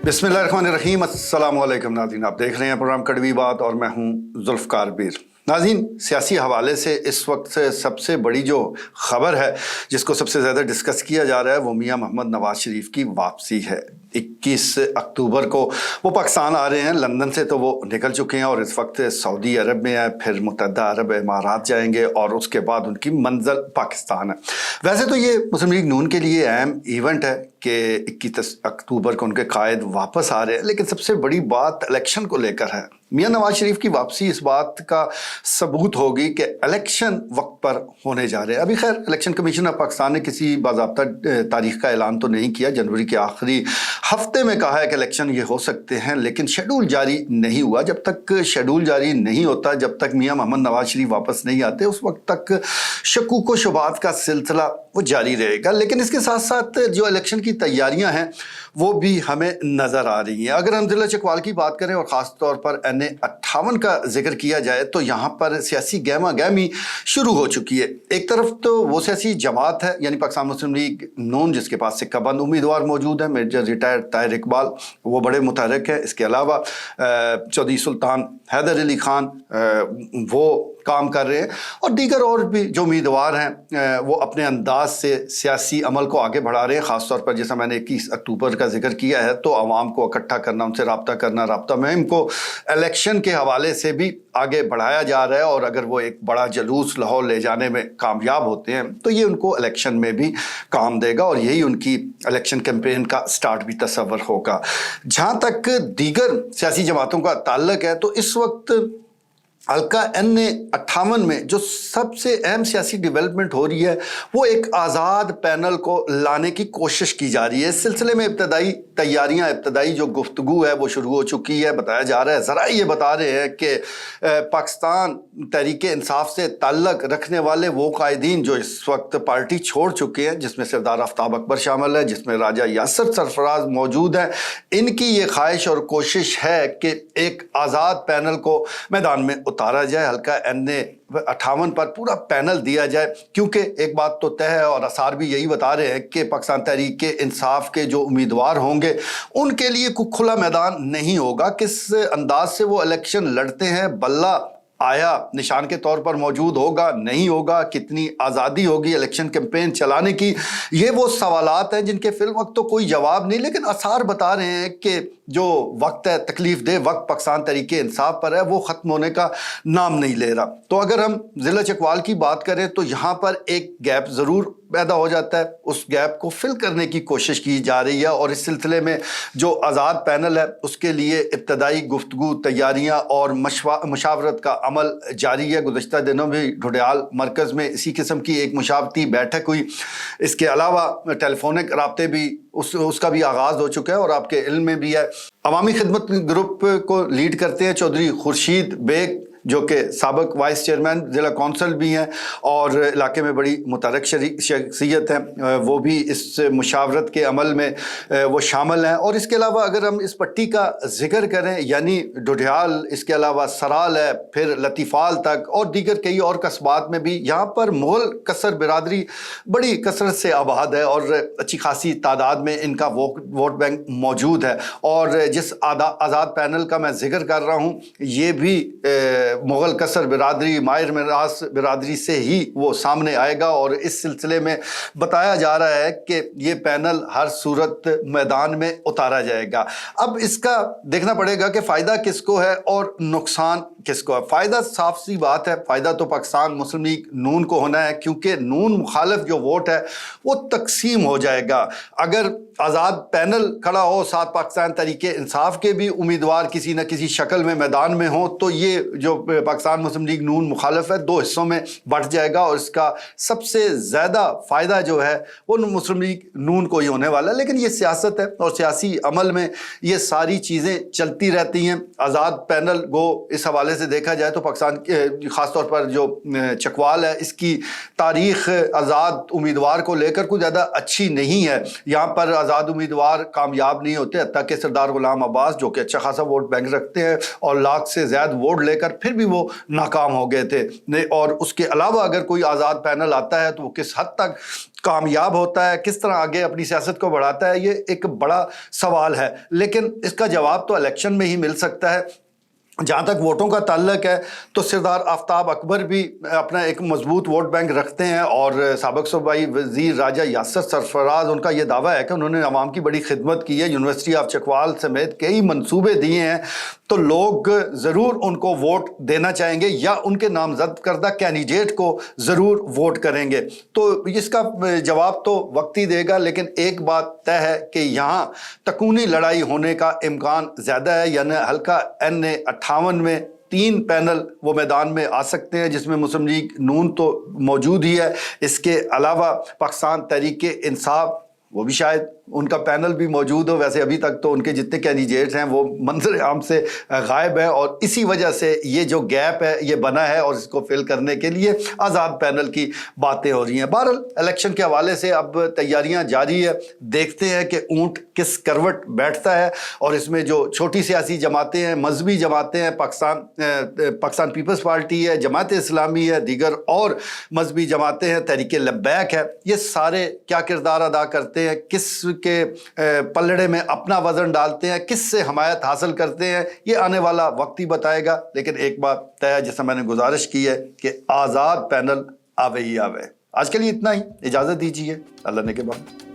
बिस्मिल्लाहिर्रहमानिर्रहीम। अस्सलाम वालेकुम नाज़रीन, आप देख रहे हैं प्रोग्राम कड़वी बात और मैं हूं जुल्फ़कार बीर। नाज़रीन, सियासी हवाले से इस वक्त से सबसे बड़ी जो ख़बर है जिसको सबसे ज़्यादा डिस्कस किया जा रहा है वो मियां मोहम्मद नवाज़ शरीफ की वापसी है। 21 अक्टूबर को वो पाकिस्तान आ रहे हैं। लंदन से तो वो निकल चुके हैं और इस वक्त सऊदी अरब में है, फिर मुत्तहदा अरब इमारात जाएंगे और उसके बाद उनकी मंजिल पाकिस्तान है। वैसे तो ये मुस्लिम लीग नून के लिए अहम इवेंट है कि 21 अक्टूबर को उनके कायद वापस आ रहे हैं, लेकिन सबसे बड़ी बात इलेक्शन को लेकर है। मियां नवाज शरीफ की वापसी इस बात का सबूत होगी कि इलेक्शन वक्त पर होने जा रहे हैं। अभी खैर इलेक्शन कमीशन ऑफ पाकिस्तान ने किसी बाज़ाब्ता तारीख का ऐलान तो नहीं किया। जनवरी के आखिरी हफ्ते में कहा है कि इलेक्शन ये हो सकते हैं, लेकिन शेड्यूल जारी नहीं हुआ। जब तक शेड्यूल जारी नहीं होता, जब तक मियां मोहम्मद नवाज शरीफ वापस नहीं आते, उस वक्त तक शकूक व शुबात का सिलसिला वो जारी रहेगा। लेकिन इसके साथ साथ जो इलेक्शन की तैयारियां हैं वो भी हमें नज़र आ रही हैं। अगर हम ज़िला चकवाल की बात करें और ख़ास तौर पर NA-58 का जिक्र किया जाए तो यहाँ पर सियासी गहमा गहमी शुरू हो चुकी है। एक तरफ तो वो सियासी जमात है यानी पाकिस्तान मुस्लिम लीग नून, जिसके पास सिक्का बंद उम्मीदवार मौजूद है। मेजर रिटायर्ड ताहिर इकबाल वो बड़े मुतहर्रिक हैं। इसके अलावा चौधरी सुल्तान हैदर अली खान वो काम कर रहे हैं और दीगर और भी जो उम्मीदवार हैं वो अपने अंदाज से सियासी अमल को आगे बढ़ा रहे हैं। ख़ासतौर पर जैसा मैंने 21 अक्टूबर का जिक्र किया है तो आवाम को इकट्ठा करना, उनसे रब्ता करना, रब्ता मुहिम को इलेक्शन के हवाले से भी आगे बढ़ाया जा रहा है। और अगर वो एक बड़ा जुलूस लाहौर ले जाने में कामयाब होते हैं तो ये उनको इलेक्शन में भी काम देगा और यही उनकी इलेक्शन कैंपेन का स्टार्ट भी तस्वर होगा। जहाँ तक दीगर सियासी जमातों का ताल्लुक है तो इस वक्त हल्का NA-58 में जो सबसे अहम सियासी डेवलपमेंट हो रही है वो एक आज़ाद पैनल को लाने की कोशिश की जा रही है। इस सिलसिले में इब्तदाई तैयारियां, इब्तदाई जो गुफ्तगू है वो शुरू हो चुकी है। बताया जा रहा है, ज़रा ये बता रहे हैं कि पाकिस्तान तहरीक इंसाफ से ताल्लुक़ रखने वाले वो कायदीन जो इस वक्त पार्टी छोड़ चुके हैं, जिसमें सरदार आफ्ताब अकबर शामिल है, जिसमें राजा यासर सरफराज मौजूद हैं, इनकी ये ख्वाहिश और कोशिश है कि एक आज़ाद पैनल को मैदान में उतारा जाए। हल्का NA-58 पर पूरा पैनल दिया जाए, क्योंकि एक बात तो तय है और आसार भी यही बता रहे हैं कि पाकिस्तान तहरीक इंसाफ के जो उम्मीदवार होंगे उनके लिए कोई खुला मैदान नहीं होगा। किस अंदाज से वो इलेक्शन लड़ते हैं, बल्ला आया निशान के तौर पर मौजूद होगा, नहीं होगा, कितनी आज़ादी होगी इलेक्शन कैंपेन चलाने की, ये वो सवालात हैं जिनके फिल वक्त तो कोई जवाब नहीं। लेकिन आसार बता रहे हैं कि जो वक्त है, तकलीफ दे वक्त पाकिस्तान तहरीक इंसाफ पर है, वो ख़त्म होने का नाम नहीं ले रहा। तो अगर हम ज़िला चकवाल की बात करें तो यहाँ पर एक गैप ज़रूर पैदा हो जाता है। उस गैप को फिल करने की कोशिश की जा रही है और इस सिलसिले में जो आज़ाद पैनल है उसके लिए इब्तदाई गुफ्तगू, तैयारियाँ और मशावरत का अमल जारी है। गुज़श्ता दिनों भी ढुडियाल मरकज़ में इसी किस्म की एक मुशावरती बैठक हुई। इसके अलावा टेलीफोनिक राब्ते भी उसका भी आगाज़ हो चुका है और आपके इल्म में भी है। अवामी खिदमत ग्रुप को लीड करते हैं चौधरी खुर्शीद बेग, जो कि साबिक वाइस चेयरमैन ज़िला कौंसल भी हैं और इलाके में बड़ी मुतहर्रिक शख्सियत हैं। वो भी इस मुशावरत के अमल में वो शामिल हैं। और इसके अलावा अगर हम इस पट्टी का जिक्र करें यानी ढुडियाल, इसके अलावा सराल है, फिर लतीफ़ाल तक और दीगर कई और कस्बात में भी यहाँ पर मुग़ल कसर बिरादरी बड़ी कसरत से आबाद है और अच्छी खासी तादाद में इनका वोट बैंक मौजूद है। और जिस आज़ाद पैनल का मैं जिक्र कर रहा हूँ ये भी मुग़ल कसर बिरादरी, माहिर मिरास बिरादरी से ही वो सामने आएगा और इस सिलसिले में बताया जा रहा है कि ये पैनल हर सूरत मैदान में उतारा जाएगा। अब इसका देखना पड़ेगा कि फ़ायदा किसको है और नुकसान किसको है। फ़ायदा साफ सी बात है, फ़ायदा तो पाकिस्तान मुस्लिम लीग नून को होना है, क्योंकि नून मुखालिफ जो वोट है वो तकसीम हो जाएगा। अगर आज़ाद पैनल खड़ा हो, साथ पाकिस्तान तहरीक इंसाफ के भी उम्मीदवार किसी न किसी शक्ल में मैदान में हो, तो ये जो पाकिस्तान मुस्लिम लीग नून मुखालिफ है दो हिस्सों में बढ़ जाएगा और इसका सबसे ज़्यादा फ़ायदा जो है वो मुस्लिम लीग नून को ही होने वाला है। लेकिन ये सियासत है और सियासी अमल में ये सारी चीज़ें चलती रहती हैं। आज़ाद पैनल को इस हवाले से देखा जाए तो पाकिस्तान ख़ास तौर पर जो चकवाल है इसकी तारीख़ आज़ाद उम्मीदवार को लेकर कोई ज़्यादा अच्छी नहीं है। यहाँ पर आज़ाद उम्मीदवार कामयाब नहीं होते, हत्ता कि सरदार गुलाम अब्बास जो कि अच्छा खासा वोट बैंक रखते हैं और लाख से ज़्यादा वोट लेकर پھر بھی وہ ناکام ہو گئے تھے، اور اس کے علاوہ اگر کوئی آزاد پینل آتا ہے تو وہ کس حد تک کامیاب ہوتا ہے، کس طرح آگے اپنی سیاست کو بڑھاتا ہے، یہ ایک بڑا سوال ہے۔ لیکن اس کا جواب تو الیکشن میں ہی مل سکتا ہے۔ جہاں تک ووٹوں کا تعلق ہے تو سردار آفتاب اکبر بھی اپنا ایک مضبوط ووٹ بینک رکھتے ہیں، اور سابق صوبائی وزیر راجہ یاسر سرفراز، ان کا یہ دعویٰ ہے کہ انہوں نے عوام کی بڑی خدمت کی ہے، یونیورسٹی آف چکوال سمیت کئی منصوبے دیے ہیں، تو لوگ ضرور ان کو ووٹ دینا چاہیں گے یا ان کے نامزد کردہ کینڈیڈیٹ کو ضرور ووٹ کریں گے۔ تو اس کا جواب تو وقت ہی دے گا، لیکن ایک بات طے ہے کہ یہاں تکونی لڑائی ہونے کا امکان زیادہ ہے، یعنی حلقہ N58 میں 3 پینل وہ میدان میں آ سکتے ہیں، جس میں مسلم لیگ نون تو موجود ہی ہے، اس کے علاوہ پاکستان تحریک انصاف وہ بھی شاید ان کا پینل بھی موجود ہو۔ ویسے ابھی تک تو ان کے جتنے کینڈیڈیٹس ہیں وہ منظر عام سے غائب ہیں، اور اسی وجہ سے یہ جو گیپ ہے یہ بنا ہے، اور اس کو فل کرنے کے لیے آزاد پینل کی باتیں ہو رہی ہیں۔ بہرحال الیکشن کے حوالے سے اب تیاریاں جاری ہے، دیکھتے ہیں کہ اونٹ کس کروٹ بیٹھتا ہے، اور اس میں جو چھوٹی سیاسی جماعتیں ہیں، مذہبی جماعتیں ہیں، پاکستان پیپلز پارٹی ہے، جماعت اسلامی ہے، دیگر اور مذہبی جماعتیں ہیں، تحریک لبیک ہے، یہ سارے کیا کردار ادا کرتے ہیں، کس کے پلڑے میں اپنا وزن ڈالتے ہیں، کس سے حمایت حاصل کرتے ہیں، یہ آنے والا وقت ہی بتائے گا۔ لیکن ایک بات طے ہے، جیسا میں نے گزارش کی ہے کہ آزاد پینل آوے ہی آوے۔ آج کے لیے اتنا ہی، اجازت دیجیے، اللہ نے کے بعد۔